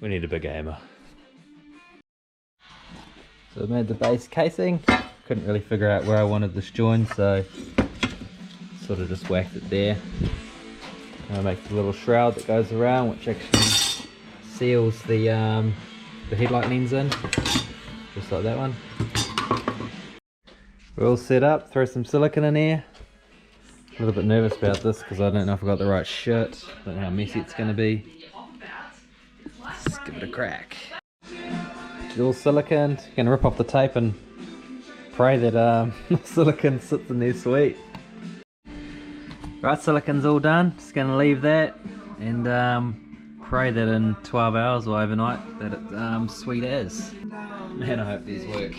We need a big hammer. So I made the base casing. Couldn't really figure out where I wanted this join, so sort of just whacked it there. And I make the little shroud that goes around, which actually seals the headlight lens in, just like that one. We're all set up. Throw some silicone in here. A little bit nervous about this because I don't know if I got the right shit. Don't know how messy it's going to be. Let's give it a crack. Dual silicone. You can rip off the tape and pray that the silicone sits in there sweet. Right, silicone's all done. Just going to leave that and pray that in 12 hours or overnight that it's sweet as. Man, I hope these work.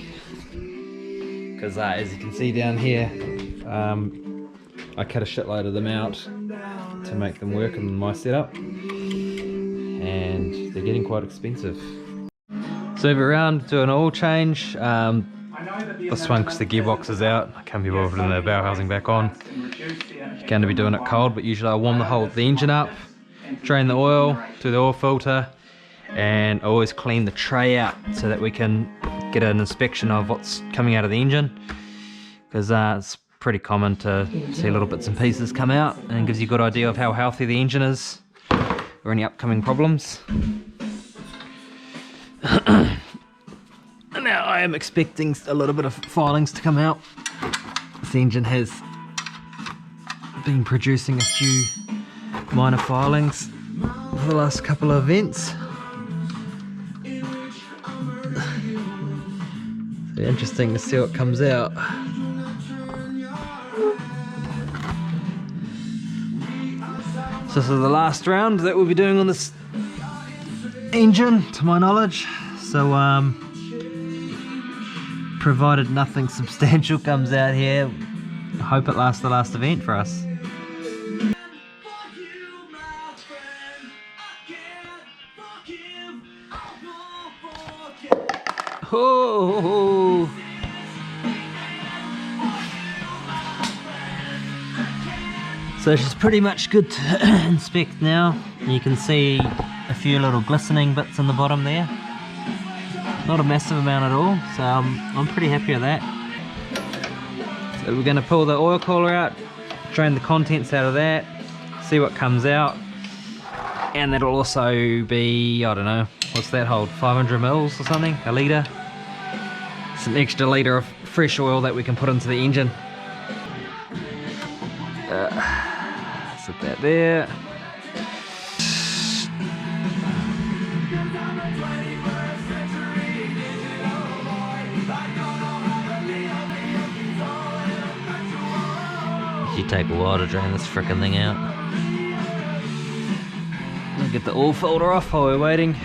Because as you can see down here, I cut a shitload of them out to make them work in my setup, and they're getting quite expensive. Serve it around, do an oil change. This one, because the gearbox is out, I can't be bothered in the bow housing back on. You're going to be doing it cold, but usually I warm the engine up, drain the oil, do the oil filter, and I always clean the tray out so that we can get an inspection of what's coming out of the engine, because it's pretty common to see little bits and pieces come out, and gives you a good idea of how healthy the engine is or any upcoming problems. And now I am expecting a little bit of filings to come out. This engine has been producing a few minor filings for the last couple of events. So interesting to see what comes out. So this is the last round that we'll be doing on this engine, to my knowledge. So provided nothing substantial comes out here, I hope it lasts the last event for us. Oh. So she's pretty much good to inspect now. You can see a few little glistening bits in the bottom there. Not a massive amount at all, so I'm pretty happy with that. So we're going to pull the oil cooler out, drain the contents out of that, see what comes out. And that'll also be, I don't know, what's that hold, 500 mils or something, a litre. It's an extra litre of fresh oil that we can put into the engine. Sit that there. It take a while to drain this frickin' thing out. I'll get the oil filter off while we're waiting.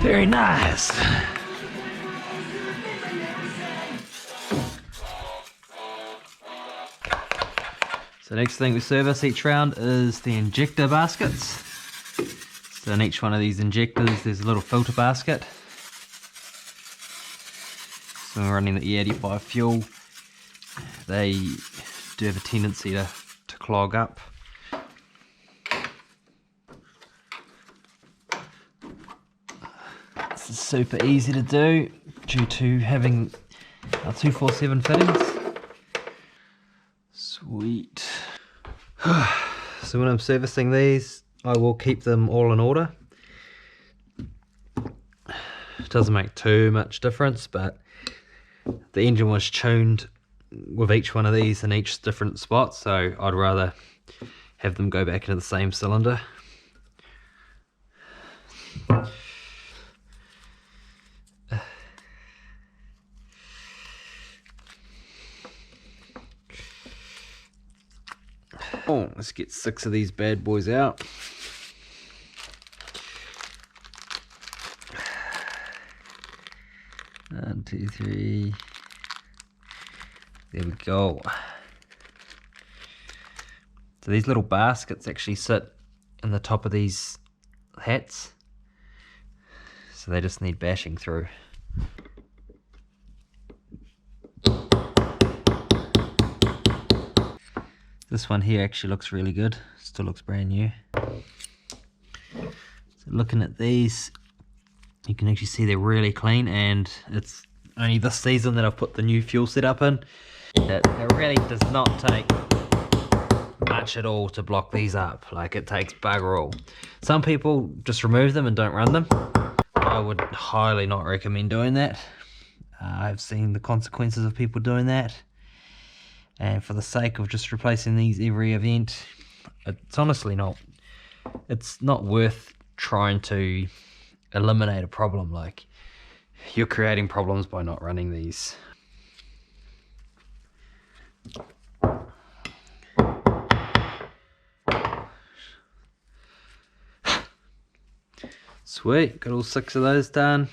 Very nice. So next thing we service each round is the injector baskets. So in each one of these injectors there's a little filter basket. So when we're running the E85 fuel, they do have a tendency to clog up. This is super easy to do due to having our 247 fittings. Sweet. So when I'm servicing these, I will keep them all in order. It doesn't make too much difference, but the engine was tuned with each one of these in each different spot, so I'd rather have them go back into the same cylinder Oh, let's get 6 of these bad boys out. One, two, three. There we go. So these little baskets actually sit in the top of these hats. So they just need bashing through. This one here actually looks really good. Still looks brand new. So looking at these, you can actually see they're really clean, and it's only this season that I've put the new fuel setup in. It really does not take much at all to block these up. Like, it takes bugger all. Some people just remove them and don't run them. I would highly not recommend doing that. I've seen the consequences of people doing that. And for the sake of just replacing these every event, it's honestly not, it's not worth trying to eliminate a problem. Like, you're creating problems by not running these. Sweet, got all 6 of those done.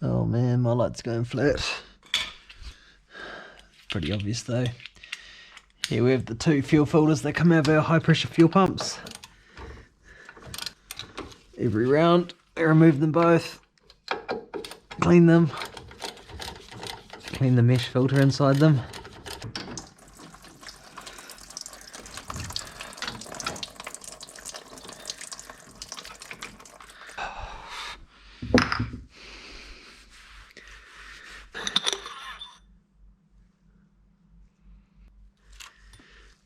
Oh man, my light's going flat. Pretty obvious though. Here we have the 2 fuel filters that come out of our high pressure fuel pumps. Every round I remove them both, clean them, clean the mesh filter inside them.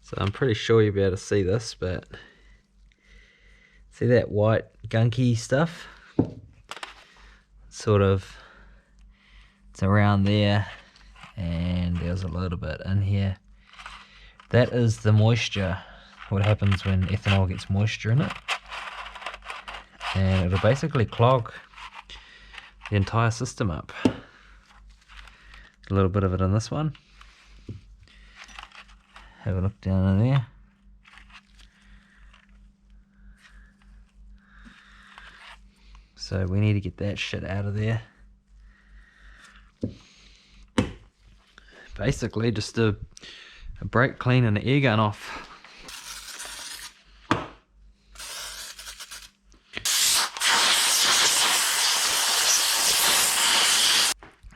So I'm pretty sure you'll be able to see this, but see that white gunky stuff? Sort of, it's around there, and there's a little bit in here. That is the moisture, what happens when ethanol gets moisture in it. And it'll basically clog the entire system up. A little bit of it in this one. Have a look down in there. So we need to get that shit out of there. Basically just a brake clean and an air gun off.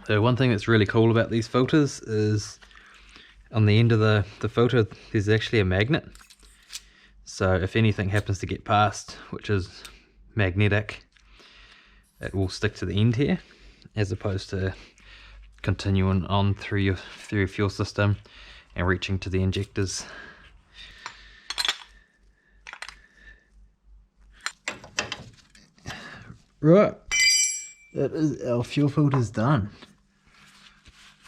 So one thing that's really cool about these filters is on the end of the filter there's actually a magnet. So if anything happens to get past, which is magnetic, it will stick to the end here, as opposed to continuing on through your fuel system and reaching to the injectors. Right, that is our fuel filters done,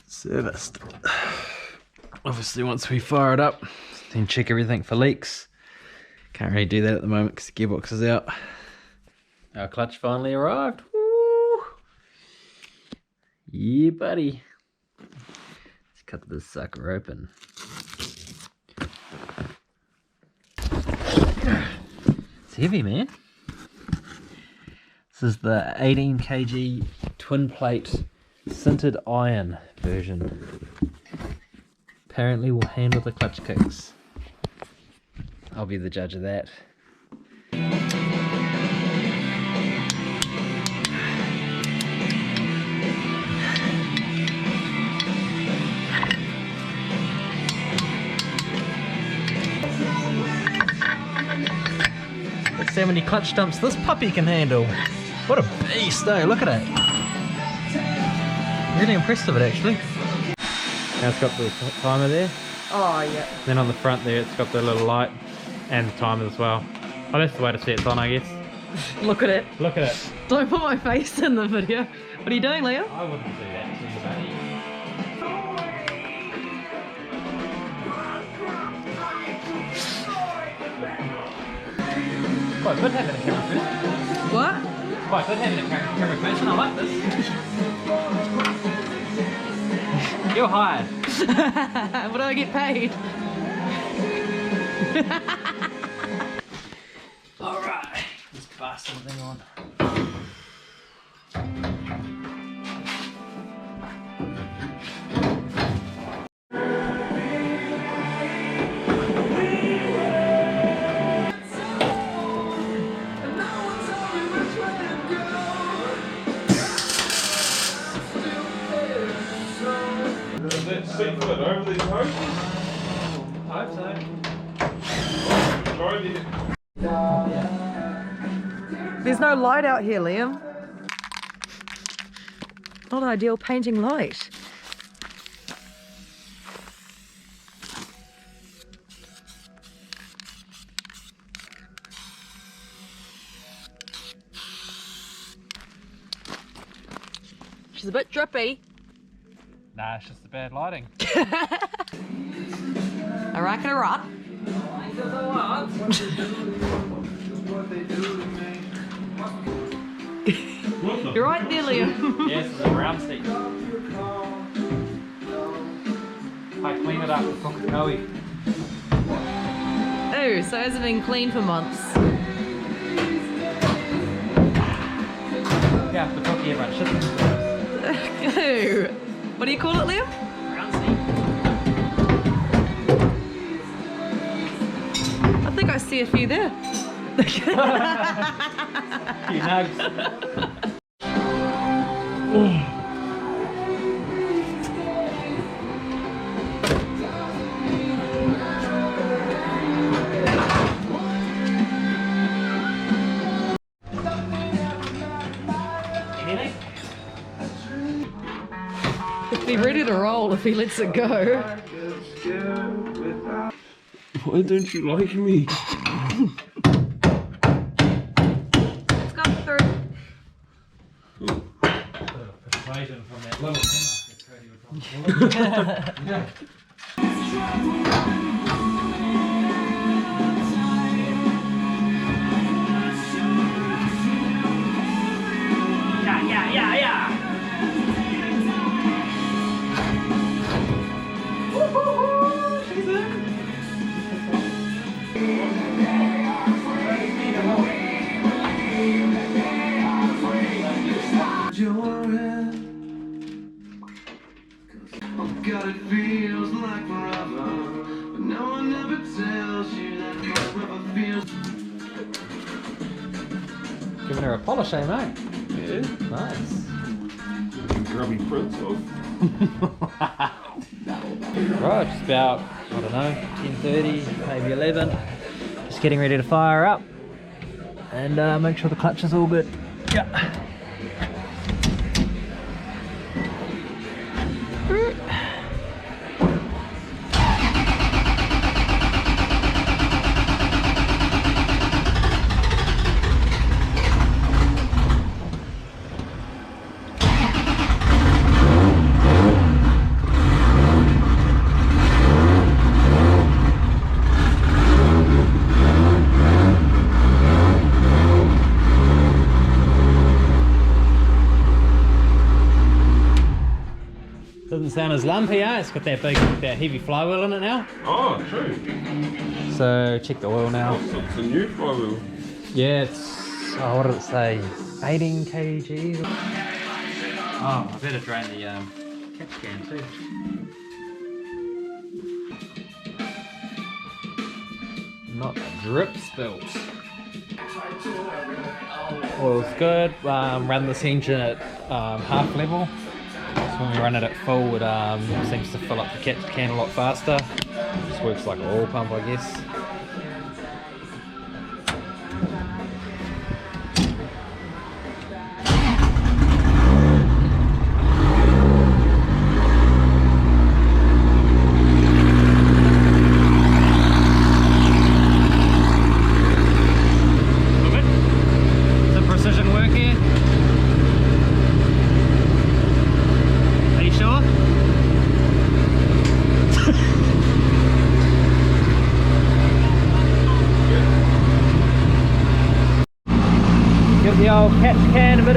serviced. Obviously once we fire it up, then check everything for leaks. Can't really do that at the moment because the gearbox is out. Our clutch finally arrived. Woo! Yeah, buddy. Let's cut this sucker open. It's heavy, man. This is the 18 kg twin plate sintered iron version. Apparently will handle the clutch kicks. I'll be the judge of that. Let's see how many clutch dumps this puppy can handle. What a beast though, look at it. Really impressed with it actually. Now it's got the timer there. Oh yeah. Then on the front there it's got the little light and the timer as well. Oh, that's the way to see it's on, I guess. Look at it. Look at it. Don't put my face in the video. What are you doing, Liam? I wouldn't do that to you, buddy. Quite good having a camera person. What? Quite good having a camera person. I like this. You're hired. What do I get paid? Alright. Let's pass something on. Over these hoses? I hope so. Try it. There's no light out here, Liam. Not ideal painting light. She's a bit drippy. Nah, it's just the bad lighting. I reckon a rot. You're right there, Liam. Yes, it's a brown seat. I clean it up with Coca-Cola. Oh, so it hasn't been cleaned for months. Yeah, the cookie everyone shits. Oh. What do you call it, Liam? Brown seat. I think I see a few there. Few nugs. Anything? Be ready to roll if he lets it go. Why don't you like me? Let's go through. Persuasion from that little thing. Yeah. God, it feels like forever, but no one ever tells you that forever feels. Giving her a polish, eh, mate? Yeah. Nice. Grubby prints off. Right, just about, I don't know, 10:30, maybe 11. Just getting ready to fire up and make sure the clutch is all good. Yeah. Doesn't sound as lumpy, eh? It's got that heavy flywheel in it now. Oh, true. So check the oil now. Oh, so it's a new flywheel. Yeah, it's, oh, what did it say? 18 kg. Oh, I better drain the catch can too. Not drip spills. Oil's good. Run this engine at half level. So when we run it at full, it seems to fill up the catch can a lot faster. It just works like an oil pump, I guess.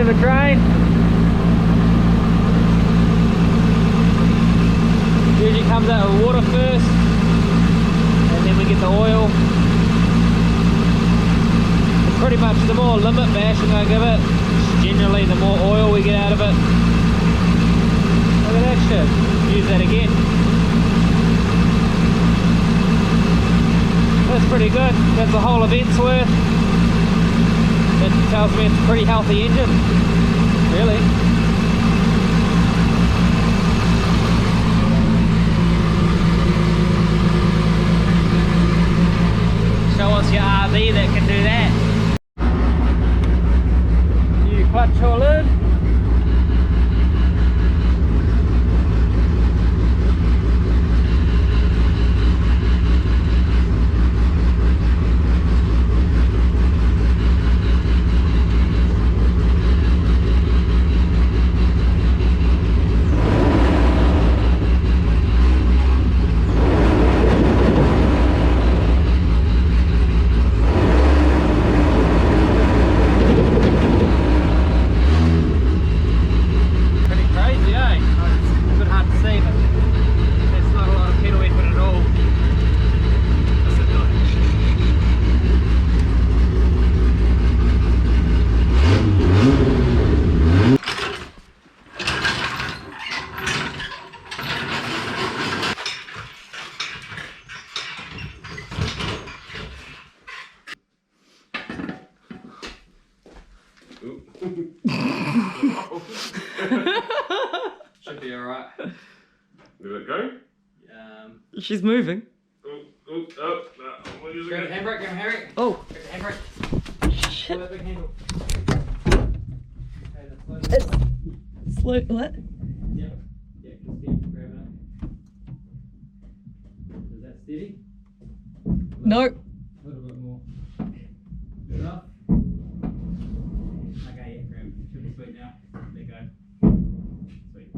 of the drain. Usually comes out with water first, and then we get the oil. It's pretty much the more limit bashing I give it, generally the more oil we get out of it. Look at that shit. Use that again. That's pretty good. That's the whole event's worth. That tells me it's a pretty healthy engine, really. Show us your RV that can do that. New clutch all in. Should be alright. Did it go? She's moving. What is Grab the it? handbrake, grab the handbrake. Oh, Grab the handbrake. Pull that big handle. Okay, that's it's slow. What? Yep. Yeah, just keep grabbing it. Is that steady? No. A little bit more. Good enough? Okay, yeah, grab it. Should be sweet now. There you go. Sweet.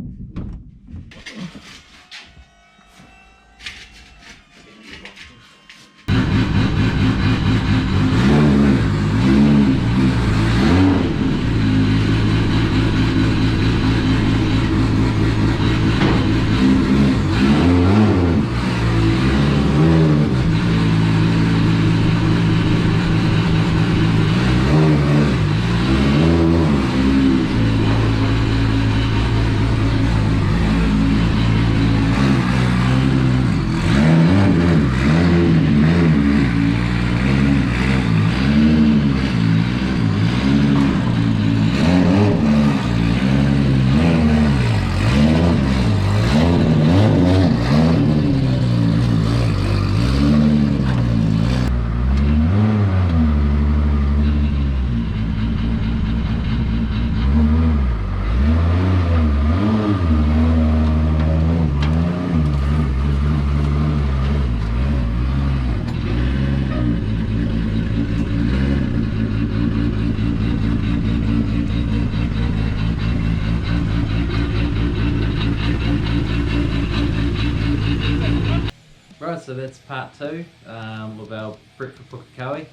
Right, so that's part 2 of our Brett for Pukekohe.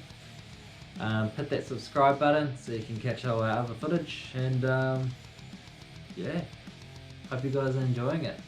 Hit that subscribe button so you can catch all our other footage, and yeah, hope you guys are enjoying it.